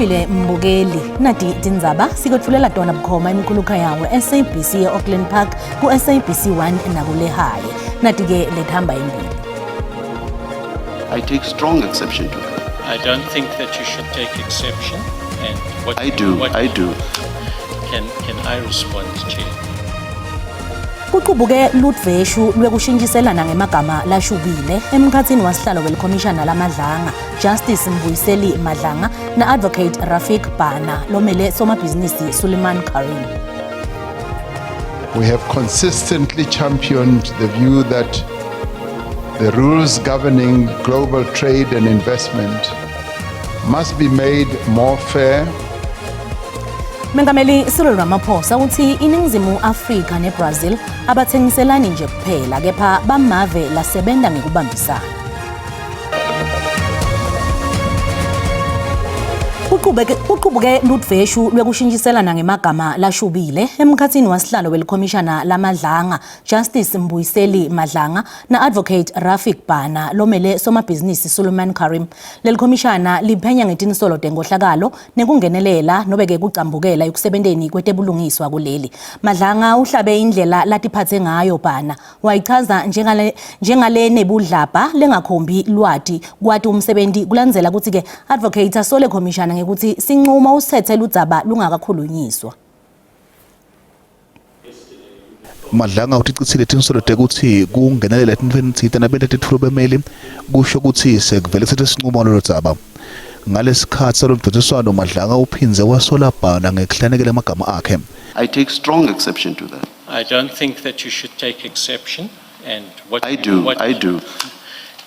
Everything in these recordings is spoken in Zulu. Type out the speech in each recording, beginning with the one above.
Sithabile mbukeli nadi tindzaba sikotfulela tona bukhoma imikhulukha yawe SABC Auckland Park ku SABC 1 nakulehaye nadi ke lethamba imbili. I take strong exception to that. I don't think that you should take exception. And what I do. Can I respond, Chair? Kuqubuke ludveshu lwekushintshiselana ngemagama lashubile emkhatsini wasihlalo welikhomishana lamadlanga Justice Mbuyiseli Madlanga na Advocate Rafik Bana lomele somabhizinisi Suleiman Karim. We have consistently championed the view that the rules governing global trade and investment must be made more fair. Mengameli Cyril Ramaphosa uthi iningizimu Afrika neBrazil abathengiselani nje kuphela kepha bamave lasebenta ngekubambisana. Uqubuke ludveshu lwekushintshiselana ngemagama lashubile emkhatsini wasihlalo welikhomishana lamadlanga Justice Mbuyiseli Madlanga na Advocate Rafik Bana lomele somabhizinisi Suleiman Karim. Lelikhomishana liphenya ngetinsolo tengohlakalo nekungenelela nobeke kucambukela ekusebenteni kwetebulungiswa kuleli. Madlanga uhlabe indlela latiphathe ngayo Bana wayichaza njengale nebudlabha lengakhombi lwati kwati umsebenzi kulandzela ukuthi ke advocate asole khomishana ngekuthi sinquma usethe ludzaba lungakakhulunyiswa. Madlanga uticitsile tinsolo tekuthi kungenelela etintweni tsite nabenta titfulo bemeli kusho ukuthi sekuvele sethe sinquma lolo dzaba. Ngalesikhathi salomdodiswano Madlanga uphinze wasola Bana ngekuhlanekela amagama akhe. I take strong exception to that. I don't think that you should take exception. And what I do.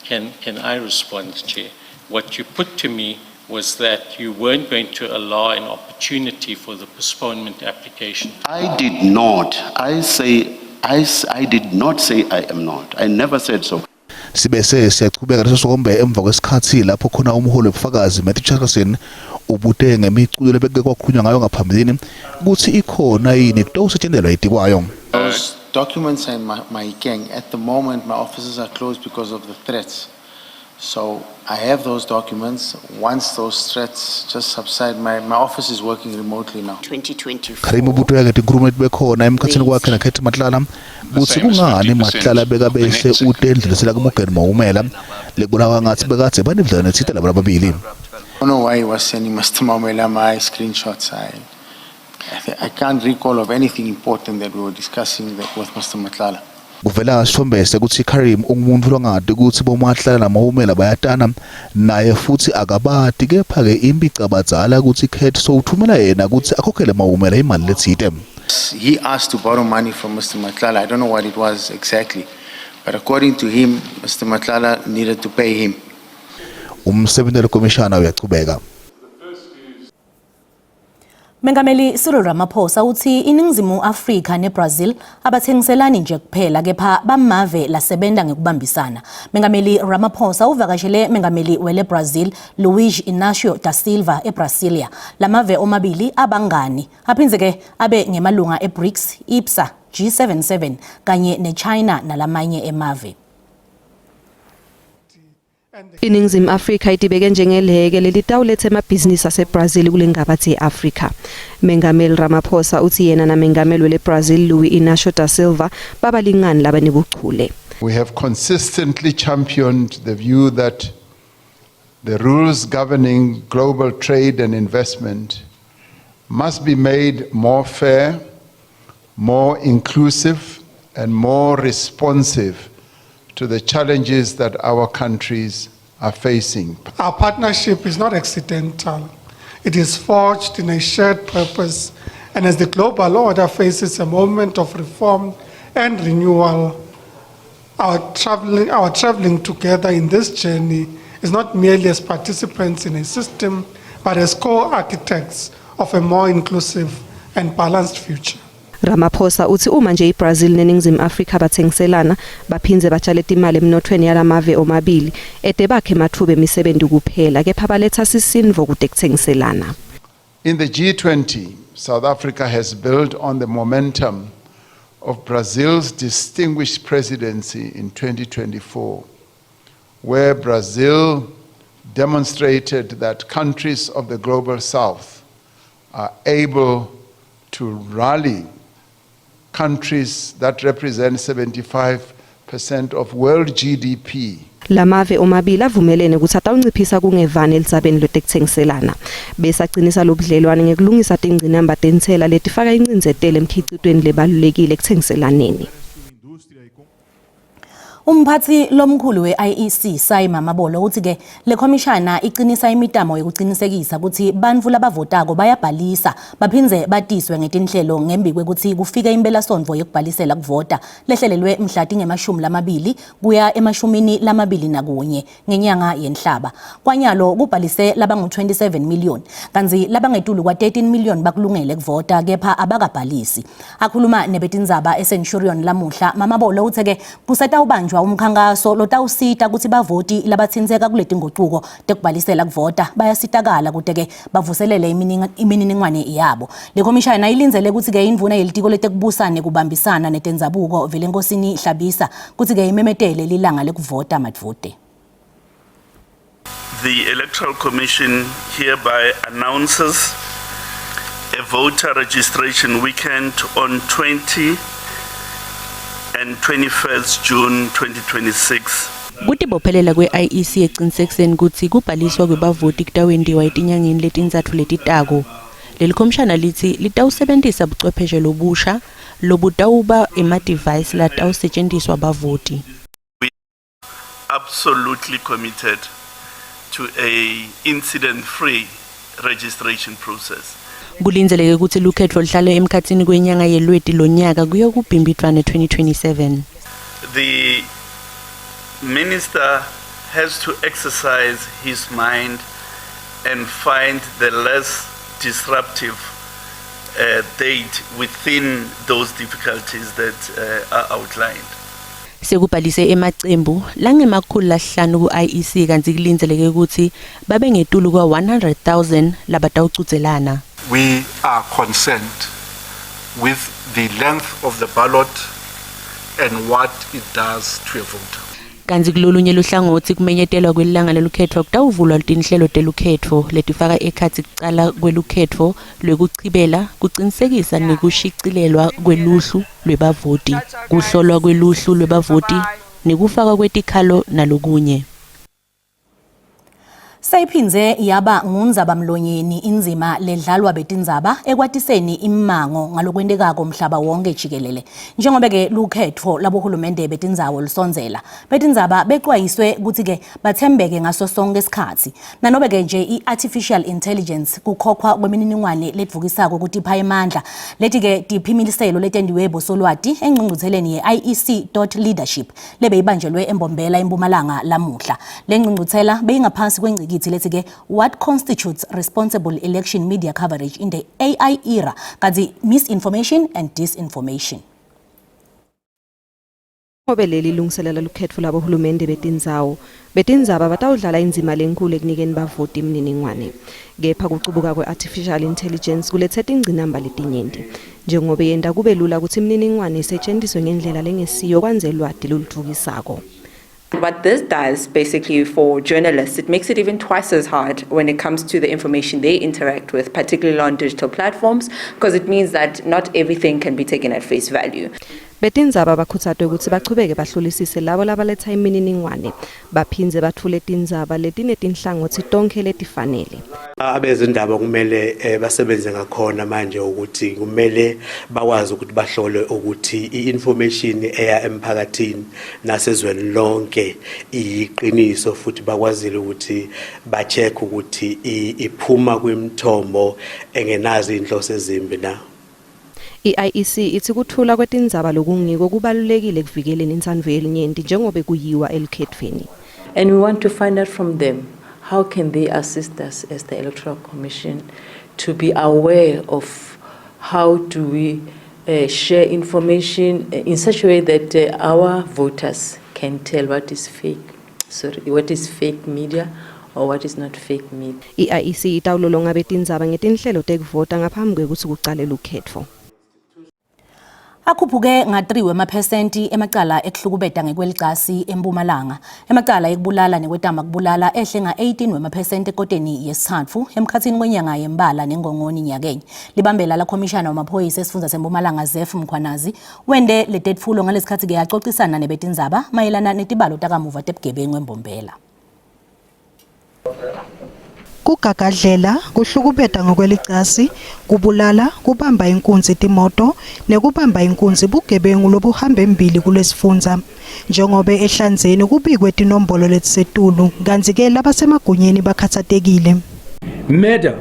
Can I respond, Chair? What you put to me was that you weren't going to allow an opportunity for the postponement application. I did not. I did not say I am not. I never said so. Sibese siyaqhubeka lesokombe emva kwesikhathi lapho khona umholi wobufakazi Matthew Chakerson ubute ngemiculo lebeke kwakhulunywa ngayo ngaphambilini ukuthi ikhona yini kutosetshenziswa itikwayo. Those documents and my gang at the moment my offices are closed because of the threats. So I have those documents. Once those threats just subside, my office is working remotely now. 2024. Karim ubuto yake tigrumet bekhona emkhatsini kwakhe nakhethi Matlala kutsi kungani Matlala beka bese utendlelisela kumugeni Maumela lekubonakala ngathi bekathe banevlana nethita labo ababili. I don't know why he was sending Mr. Maumela my screenshots. I can't recall of anything important that we were discussing with Mr. Matlala. Kuvela sombese ukuthi Karim ungumuntu longade ukuthi boMatlala naMaumela bayatana naye futhi akabati kepha ke impica badzala ukuthi Khet sowuthumela yena ukuthi akhokhele Maumela imali lethite. He asked to borrow money from Mr. Matlala. I don't know what it was exactly, but according to him, Mr. Matlala needed to pay him. Umsebenzi wekomishana uyaqhubeka. Mengameli Cyril Ramaphosa uthi iningizimu Afrika neBrazil abathengiselani nje kuphela kepha bamave lasebenta ngekubambisana. Mengameli Ramaphosa uvakashele mengameli wele Brazil Luiz Inácio da Silva eBrasilia. Lamave omabili abangani aphinze ke abe ngemalunga eBRICS, IPSA, G77 kanye neChina nalamanye emave. Iningizimu Afrika itibeke njengeleke lelitawulethe emabhizinisi aseBrazil kulengabathi eAfrika. Mengameli Ramaphosa uthi yena na mengameli weleBrazil Luiz Inácio da Silva babalingani labanebuchule. We have consistently championed the view that the rules governing global trade and investment must be made more fair, more inclusive, and more responsive to the challenges that our countries are facing. Our partnership is not accidental. It is forged in a shared purpose, and as the global order faces a moment of reform and renewal, our traveling together in this journey is not merely as participants in a system, but as co-architects of a more inclusive and balanced future. Ramaphosa uthi uma nje iBrazil neningizimu Afrika bathengiselana baphinze batshale imali emnothweni yalamave omabili ede bakhe mathuba emisebenzi kuphela kepha baletha sisinvo kude kuthengiselana. In the G20, South Africa has built on the momentum of Brazil's distinguished presidency in 2024, where Brazil demonstrated that countries of the global south are able to rally countries that represent 75% of world GDP. Lamave omabili avumelene ukuthi atawunciphisa kungevani elisabeni lotekuthengiselana bese aqinisa lobudlelwane ngekulungisa tingcinamba tentsela letifaka incinzetelo emkhicitweni lebalulekile ekuthengiselaneni. Umphathi lomkhulu we-IEC Saima Mabolo uthi ke le komishana iqinisa imitamo yokuqinisekisa ukuthi bantu labavotako bayabhalisa baphindze batiswe ngetinhlelo ngembi kwekuthi kufika impelasonto yokubhalisela kuvota lehlelelwe mhlati nge-20 kuya e-21 ngenyanga yenhlaba. Kwanyalo kubhalise labangu 27 million kanzi labangetulu kwa 13 million bakulungele kuvota kepha abakabhalisi. Akhuluma nebetindzaba eCenturion lamuhla Mamabolo uthi ke kusatawubanjwa umkhankaso lotawusita ukuthi bavoti labathinzeka kuleti ngoquko tekubhalisela kuvota bayasitakala kuteke bavuselele imininingwane yabo. Le komishana ilinzele ukuthi ke indvuna yelitiko letekubusana kubambisana netendzabuko vele Nkosini Hlabisa ukuthi ke imemetele lilanga lekuvota madvote. The Electoral Commission hereby announces a voter registration weekend on 20 and 21st June 2026. Kutibophelela kwe-IEC eqinisekiseni ukuthi kubhaliswa kwebavoti kutawendiwa etinyangeni letintsatfu letitako. Leli komishana lithi litawusebentisa buchwepheshe lobusha lobutawuba ema-device latawusetjentiswa bavoti. We are absolutely committed to a incident-free registration process. Kulindeleke ukuthi lukhetho lihlale emkhathini kwenyanga yeLweti lonyaka kuyokubhimbidwa ne-2027. The minister has to exercise his mind and find the less disruptive date within those difficulties that are outlined. Sekubhalise emacembu langemakhulu lahlanu ku-IEC kanti kulindeleke ukuthi babe ngetulu kwa 100,000 labatawucudzelana. We are concerned with the length of the ballot and what it does to a voter. Kanzi kulolunye luhlangothi kumenyetelwa kwelanga lelukhetho kutawuvulwa tinhlelo telukhetho letifaka ekhatsi kucala kwelukhetho lwekuchibela kucinisekisa nekushicilelwa kweluhlu lwebavoti kuhlolwa kweluhlu lwebavoti nekufaka kwetikhalo nalokunye. Sayiphinze yaba ngundzabamlonyeni inzima ledlalwa betindzaba ekwatiseni immango ngalokwendekako mhlaba wonke jikelele. Njengoba ke lukhetho labohulumende betindzawo lusonzela. Betindzaba beqwayiswe ukuthi ke bathembeke ngaso sonke isikhathi. Nanobe ke nje i-artificial intelligence kukhokhwa kwemininingwane ledvukisako ukuthi ipha emandla. Leti ke tiphimiliselo letendiwe bosolwati engqungqutheleni ye-IEC.leadership lebe ibanjelwe eMbombela eMpumalanga lamuhla. Le ngqungquthela beyingaphansi kwenciki what constitutes responsible election media coverage in the AI era, kazi misinformation and disinformation. Ngobe leli lungiselela lukhetho labohulumende betindzaba batawudlala inzima lenkulu ekunikeni bavoti imininingwane. Kepha kucubuka kwe-artificial intelligence kulethe tingcinamba letinyenti. Njengobe yenda kube lula ukuthi imininingwane isetshenziswe ngendlela lengesiyo kwanze lwati loludvukisako. What this does basically for journalists, it makes it even twice as hard when it comes to the information they interact with, particularly on digital platforms, because it means that not everything can be taken at face value. Betindzaba bakhutsatwe ukuthi bachubeke bahlolisise labo labaletha imininingwane baphinze bathule tindzaba letinetinhlangothi tonke letifanele. Abezindaba kumele basebenze ngakhona manje ukuthi kumele bakwazi ukuthi bahlole ukuthi i-information eya emphakathini nasezweni lonke iqiniso futhi bakwazile ukuthi ba-check ukuthi iphuma kwimthomo engenazo inhloso ezimbi na. I-IEC ithi kuthula kwetindzaba lokungiko kubalulekile kuvikeleni insandvo yelinyenti njengobe kuyiwa elikhethweni. And we want to find out from them how can they assist us as the Electoral Commission to be aware of how do we share information in such a way that our voters can tell what is fake media or what is not fake media. I-IEC itawulolonga betindzaba ngetinhlelo tekuvota ngaphambi kwekuthi kucale lukhetfo. Akhuphuke nga-3 wemaphesenti emacala ekuhlukubeta ngekwelicasi eMpumalanga. Emacala ekubulala nekwetama kubulala ehle nga-18 wemaphesenti ekoteni yesithathu emkhathini kwenyanga yembala nengongoni nyakenye. Libambela la Khomishana wamaphoyisa esifunda seMpumalanga Zef Mkhwanazi wende letetfulo ngalesikhathi ke yaxoxisana nebetindzaba mayelana netibalo takamuva tebugebengu eMbombela. Kugagadlela, kuhlukubeta ngokwelicasi, kubulala, kubamba inkunzi timoto, nekubamba inkunzi bugebengu lobuhamba embili kulesifundza. Njengobe eHlanzeni kubikwe tinombolo letisetulu, kanti ke labasemagunyeni bakhathatekile. Murder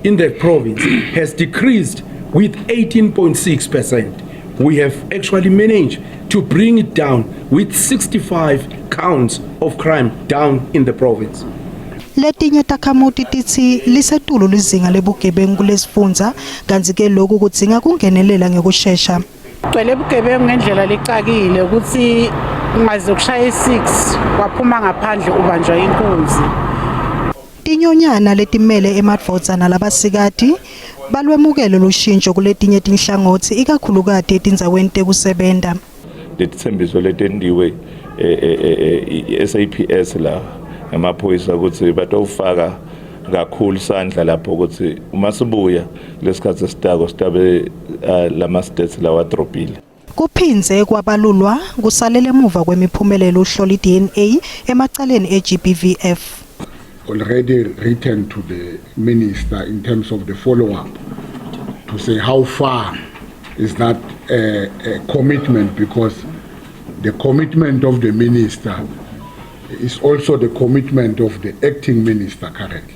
in the province has decreased with 18.6%. We have actually managed to bring it down with 65 counts of crime down in the province. Letinye takhamuti tithi lisetulu lizinga lebugebengu kulesifundza, kanti ke lokhu kudzinga kungenelela ngekushesha. Gcwele bugebengu ngendlela licakile ukuthi ungaze kushaya 6 waphuma ngaphandle ubanjwa inkunzi. Tinyonyana letimele emadvodza nalabasikati balwemukele lushintsho kuletinye tinhlangothi ikakhulukati etindzaweni tekusebenta. Letithembiso letendiwe SAPS la emaphoyisa ukuthi batofaka kakhulu sandla lapho ukuthi uma sibuya lesikhathi sitako sitabe lama states lawa dropile. Kuphinze kwabalulwa kusalele emuva kwemiphumelelo uhlola iDNA emacaleni eGBVF. Already written to the minister in terms of the follow-up to say how far is that commitment, because the commitment of the minister is also the commitment of the acting minister currently.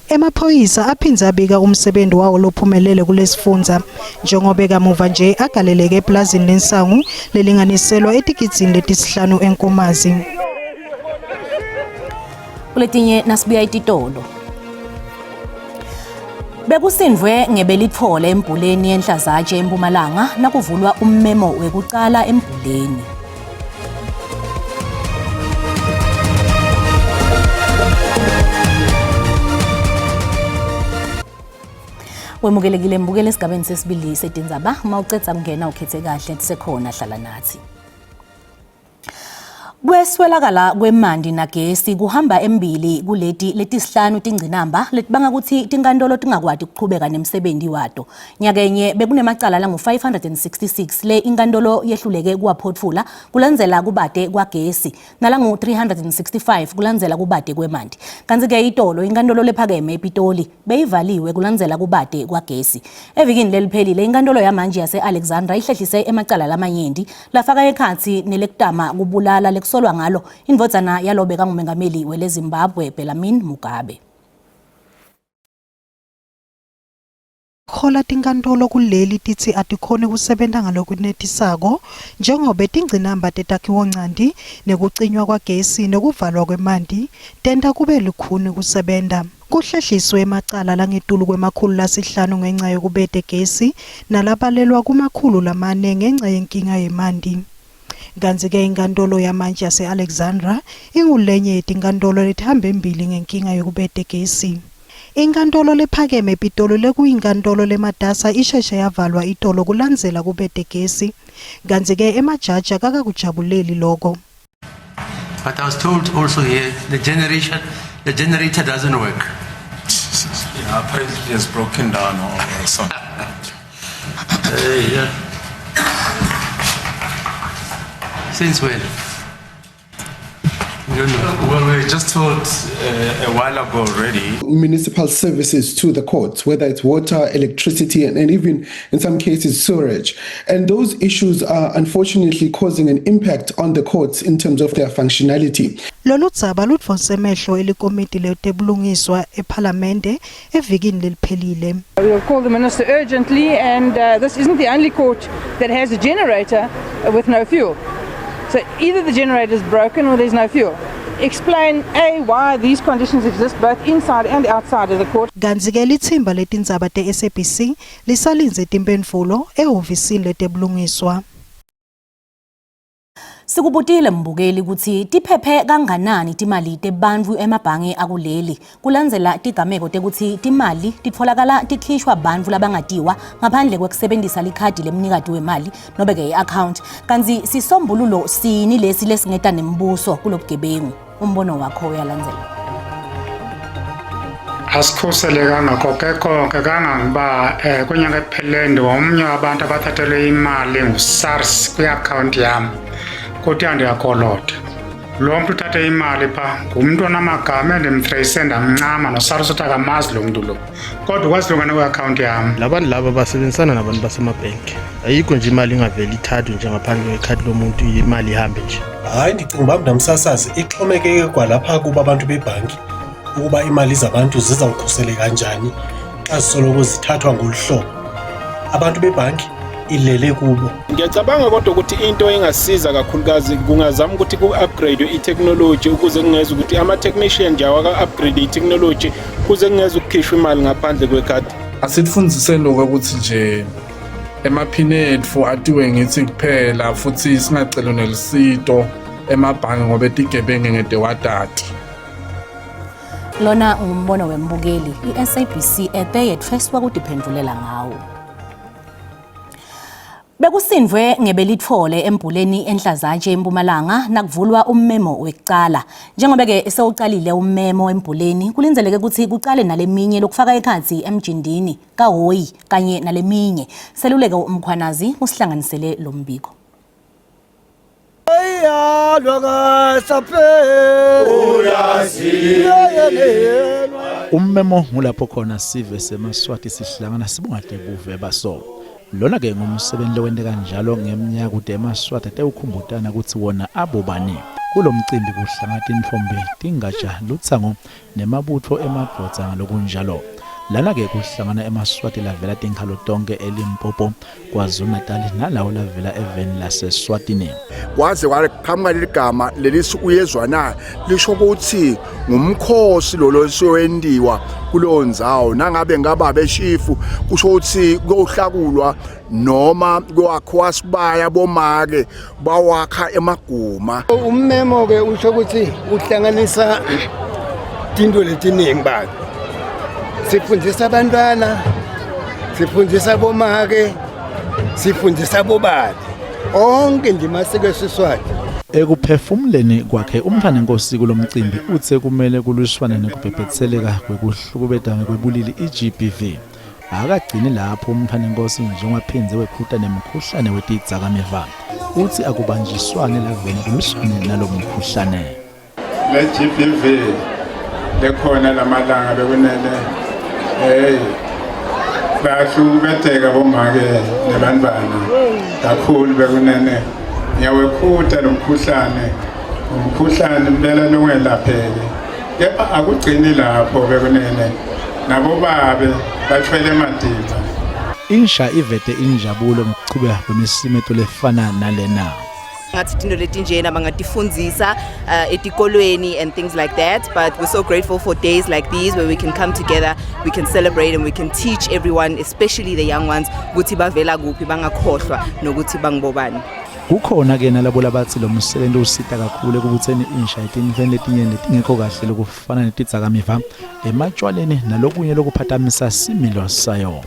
Emaphoyisa aphinza abika umsebenzi wawo lophumelele kulesifundza njengoba kamuva nje agaleleke eplazini lensangu lelinganiselwa etikitsini letisihlanu enkomazi. Kuletinye nasibuya ititolo. Bekusindvwe ngebelitfole embuleni yenhlazatshe eMpumalanga nakuvulwa ummemo wekucala embuleni. Wemukelekile mbukele esigabeni sesibili setindzaba mawucedza kungena ukhethe kahle tisekhona hlala nathi. Kweswelakala kwemandi nagesi kuhamba embili kuleti letisihlanu tingcinamba letibanga ukuthi tinkantolo tingakwati ukuqhubeka nemsebenzi wato. Nyakenye bekunemacala la ngu566 le inkantolo yehluleke kuwaphothula kulandzela kubate kwagesi nala ngu365 kulandzela kubate kwemandi. Kanti ke itolo inkantolo lephakeme ePitoli beyivaliwe kulandzela kubate kwagesi. Evikini leliphelile inkantolo yamanje yase-Alexandra ihlehlise emacala lamanyenti lafaka ekhatsi nelekutama kubulala solwa ngalo indvodzana yalobeka ngumengameli wele Zimbabwe Bellarmine Mugabe. Khola tinkantolo kuleli tithi atikhoni kusebenta ngalokunetisako njengoba tingcinamba tetakhiwo ncandi nekucinywa kwagesi nekuvalwa kwemandi tenta kube lukhuni kusebenta. Kuhlehliswe emacala langetulu kwemakhulu lasihlanu ngenxa yokubete gesi nalabalelwa kumakhulu lamane ngenxa yenkinga yemandi. Kanti ke inkantolo yamanje yase-Alexandra ingulenye yetinkantolo letihamba embili ngenkinga yokubete gesi. Inkantolo lephakeme ePitoli lekuyinkantolo lemadasa isheshe yavalwa itolo kulandzela kubete gesi. Kanti ke emajaji akakakujabuleli lokho. But I was told also here the generator doesn't work. Yeah, apparently it's broken down or something. Yeah. Since when? We don't know. Well, we were just told a while ago already. Municipal services to the courts, whether it's water, electricity, and even in some cases sewerage. And those issues are unfortunately causing an impact on the courts in terms of their functionality. Lolu dzaba ludvonse emehlo elikomiti letebulungiswa eParliamente evikini leliphelile. We will call the minister urgently, and this isn't the only court that has a generator with no fuel. So either the generator is broken or there's no fuel. Explain why these conditions exist both inside and outside of the court. Kanti ke lithimba letindzaba te-SABC lisalinze timphendvulo ehhovisini letebulungiswa. Sikubutile mbukeli ukuthi tiphephe kanganani timali tebantfu emabhange akuleli kulandzela tigameko tekuthi timali titfolakala tikhishwa bantfu labangatiwa ngaphandle kwekusebentisa likhadi lemnikati wemali nobe ke i-account kanzi sisombululo sini lesi lesingeta nembuso kulobugebengu umbono wakho uyalandzela. Asikhuselekanga konke kangangoba kunyaka ephelele omnye wabantu abathathelwe imali ngu-SARS kwi-account yami kodwa andiyakolota. Lo muntu uthathe imali pha ngumuntu onamagama endimtrace ndamncama no-SARS uthi akamazi lo muntu lo kodwa kwasilungana kwi-account yami. Labantu laba basebenzisana nabantu basemabhenki, ayikho nje imali ingaveli ithathwe nje ngaphandle kwekhadi lomuntu imali ihambe nje. Hayi ndicinga uba mntamsasazi ixhomekeke kwalapha kuba abantu bebhanki ukuba imali zabantu zizawukhuseleka kanjani xa zisoloko zithathwa ngolu hlobo. Abantu bebhanki ilele kubo. Ngiyacabanga kodwa ukuthi into engasiza kakhulukazi kungazama ukuthi ku-upgrade i-technology ukuze kungeza ukuthi ama-technician nje awaka-upgrade i-technology ukuze kungeza ukukhishwa imali ngaphandle kwekhadi. Asifundiseni lokho ukuthi nje emaphini ethu atiwe ngithi kuphela futhi singacela nelisito emabhange ngoba etigebenge ngede watati. Lona umbono wembukeli i-SABC ebeyethweswa kudiphendulela ngawo. Bekusindwe ngebelithole embuleni enhlazatshe eMpumalanga nakuvulwa ummemo wekucala. Njengoba ke sewuqalile ummemo embuleni kulindzeleke ukuthi kucale naleminye lokufaka ekhatsi emjindini kaHoyi kanye naleminye. Seluleke umkhwanazi usihlanganisele lo mbiko. Ummemo ngulapho khona sive semaswati sihlangana sibungade buve baso. Lona ke ngumsebenzi lowende kanjalo ngeminyaka kude emaswati atewukhumbutana ukuthi wona abobani. Kulomcimbi kuhlangana intfombi tingatsha lutsango nemabutho emabhodza ngalokunjalo. Lana ke kuhlangana emaswati lavela tinkhalo tonke eLimpopo KwaZulu-Natal nalawo lavela eveni laseSwatini. Kwaze kwaqhamuka leligama lelisi uyezwana lisho ukuthi ngumkhosi lo sowendiwa kulowo ndzawo nangabe ngaba beshifu kusho ukuthi kuyohlakulwa noma kwakhiwa sibaya bomake bawakha emaguma. Ummemo ke usho ukuthi uhlanganisa tinto letiningi bani. Sifundisa abantwana, sifundisa bomake, sifundisa bobani. Onke ndimasiko eSiswati. Ekuphefumuleni kwakhe umthanenkosi kulomcimbi uthe kumele kulwiswane nekubhebhetheleka kwekuhlukubeda kwebulili iGBV. Akagcini lapho umthanenkosi njengwaphinze wekhutha nemikhuhlane wetidzakamiva. Uthi akubanjiswane lavene kumswane nalomkhuhlane. Le GBV lekhona lamalanga bekunele bahlubetheka bomake nebantwana kakhulu bekunene ngiyawekhutha umkhuhlane impela longelapheke kepha akugcini lapho bekunene nabo babe bathwele emadimba. Insha ivete injabulo ngokuchubeka kwemisimeto lefana nalena. Ngathi tinto letinjena bangatifundisa etikolweni and things like that, but we're so grateful for days like these where we can come together, we can celebrate and we can teach everyone, especially the young ones, ukuthi bavela kuphi bangakhohlwa nokuthi bangibobani. Kukhona ke nalabo labathi lo msebenzi usita kakhulu ekubutheni insha etinhlweni letinye letingekho kahle lokufana netidzakamiva ematshwaleni nalokunye lokuphathamisa similo sayo.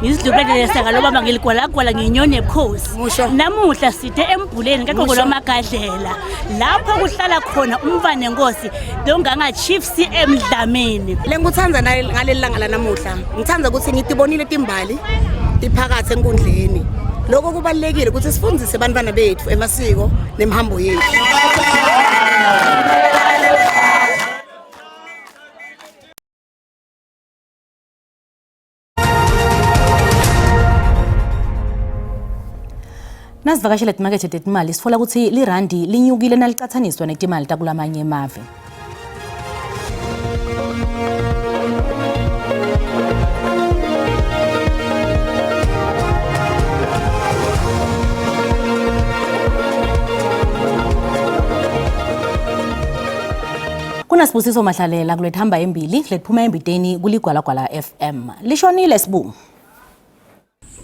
Isidlubele sangaloba ngeligwalagwala ngenyoni ebukhosi. Namuhla sithe embuleni kakho lwamagadlela. Lapho kuhlala khona umvane Nkosi longanga Chief CM Dlamini. Lenguthanza ngaleli langa lanamuhla. Ngithanda ukuthi ngitibonile timbali iphakathi enkundleni. Lokho kubalekile ukuthi sifundise abantwana bethu emasiko nemihambo yethu. Nasivakashele timakethe tetimali sitfola ukuthi lirandi linyukile nalicathaniswa netimali takulamanye emave. Kunasibusiso Mahlalela kulethamba embili lethphuma embiteni kuligwalagwala FM. Lishonile Sibu.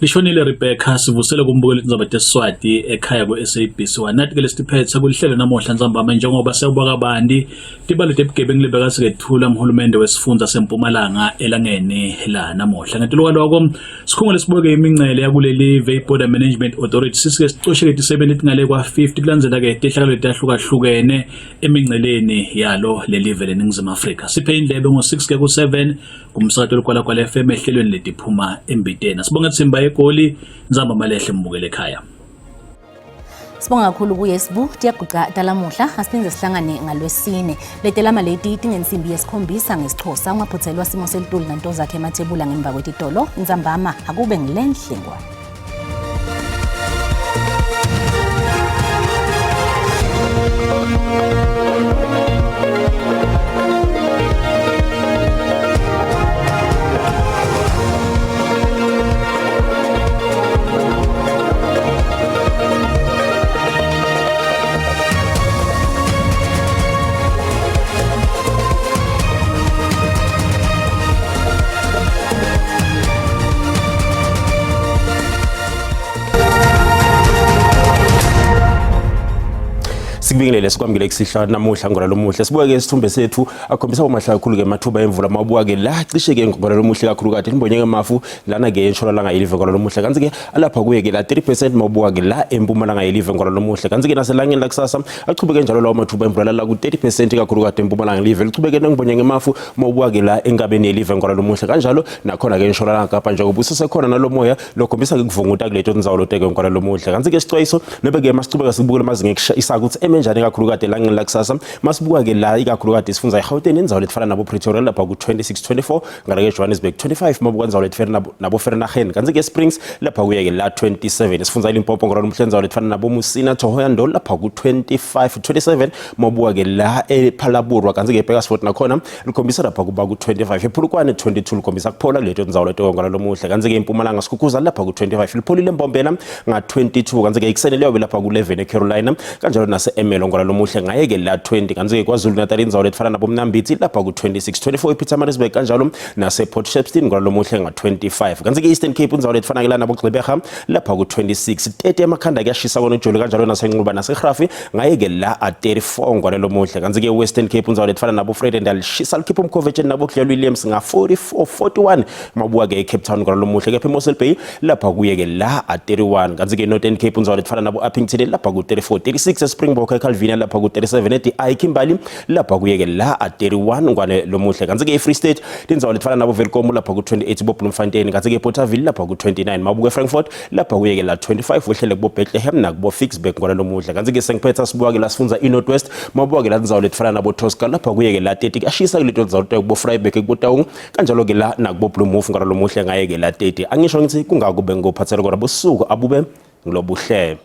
Lishonile Rebecca sivusele kumbukela indzaba teSiswati ekhaya ku-SABC1 nathi ke lesiphethe kulihlelo namuhla ntsambama njengoba sewubaka bandi tibalo tebugebengu libeka sikethula umhulumende wesifundza seMpumalanga elangeni la namuhla ngetuluka lokho sikhungo lesibuke imincele yakuleli Border Management Authority sisike sicosheke tisebenti tingale kwa 50 kulandzela ke tehlakalo letahlukahlukene eminceleni yalo lelive leNingizimu Afrika siphe indlebe ngo6 ke ku7 kumsakato lokwala kwa FM ehlelweni letiphuma embitena sibonga Tsimba egoli nzamba malehle mbukele ekhaya. Sibonga kakhulu kuYesbu tiyaguqa talamuhla asiphinze sihlangane ngalwesine letelama leti tingensimbi yesikhombisa ngesixhosa ungaphuthelwa simo selituli nanto zakhe emathebula ngemva kwetitolo nzambama akube ngilenhle ngwane. Sikubingelele sikwamukele kusihla namuhla ngora lomuhle sibuke isithombe sethu akhombisa umahlala kakhulu ke mathuba emvula mabuka ke la cishe ke ngora lomuhle kakhulu kade nibonye ngemafu lana ke entshonalanga yelive ngora lomuhle kanti ke alapha kuye ke la 30% mabuka ke la empumalanga yelive ngora lomuhle kanti ke naselangeni lakusasa achubeke njalo lawo mathuba emvula la ku 30% kakhulu kade empumalanga yelive lichubeke ngibonye ngemafu mabuka ke la engabeni yelive ngora lomuhle kanjalo nakhona ke entshonalanga kapa njengoba usesekhona nalomoya lokhombisa ke kuvunguta kuleto ndzawo loteke ngora lomuhle kanti ke sicwayiso nobeke masicubeka sibukele mazinge isa ukuthi njani kakhulu kade langeni lakusasa masibuka ke la ikakhulu kade sifunza eGauteng indzawo lefana nabo Pretoria lapha ku 26-24 ngala ke Johannesburg 25 mabuka indzawo lefana nabo Vereeniging kanti ke Springs lapha kuye ke la 27 sifunza iLimpopo ngora nomhle indzawo lefana nabo Musina Thohoyandou lapha ku 25-27 mabuka ke la ePhalaburwa kanti ke Bekasfort nakhona likhombisa lapha kuba ku 25 ePhulukwane 22 likhombisa kuphola leto indzawo leto ngora lomuhle kanti ke eMpumalanga sikhukhuza lapha ku 25 lipholile eMbombela nga 22 kanti ke ikuseni leyo lapha ku 11 eCarolina kanjalo nase ngora lomuhle ngayeke la 20 kanti ke KwaZulu Natal indzawo lefana nabo Mnambithi lapha ku 26-24 ePietermaritzburg kanjalo nase Port Shepstone ngora lomuhle nga 25 kanti ke Eastern Cape indzawo lefana ke la nabo Gqeberha lapha ku 26 30 emakhanda kuyashisa kona uJoli kanjalo naseNquba naseGrafi ngayeke la 34 ngora lomuhle kanti ke Western Cape indzawo lefana nabo Vredendal shisa likhipha umkhovethe nabo Dlelo Williams nga 44-41 mabuka ke eCape Town ngora lomuhle ke eMossel Bay lapha kuye ke la 31 kanti ke Northern Cape indzawo lefana nabo Uppington lapha ku 34-36 eSpringbok Calvina lapha ku 37 ethi iKimberley lapha kuyeke la 31 ngwane lomuhle kanti ke eFree State indzawo lefana nabo Welkom lapha ku 28 boBloemfontein kanti ke Bothaville lapha ku 29 mabuke eFrankfurt lapha kuyeke la 25 wehlele kubo Bethlehem nakubo Ficksburg ngwane lomuhle kanti ke St Peter sibuka ke la sifunza iNorthwest mabuka ke la indzawo lefana nabo Tosca lapha kuyeke la 30 ashisa kuleto indzawo kubo Vryburg kuBotaung kanjalo ke la nakubo Bloemhof ngwane lomuhle ngayeke la 30 angisho ngithi kungakube ngophathela kodwa bosuku abube ngilobuhle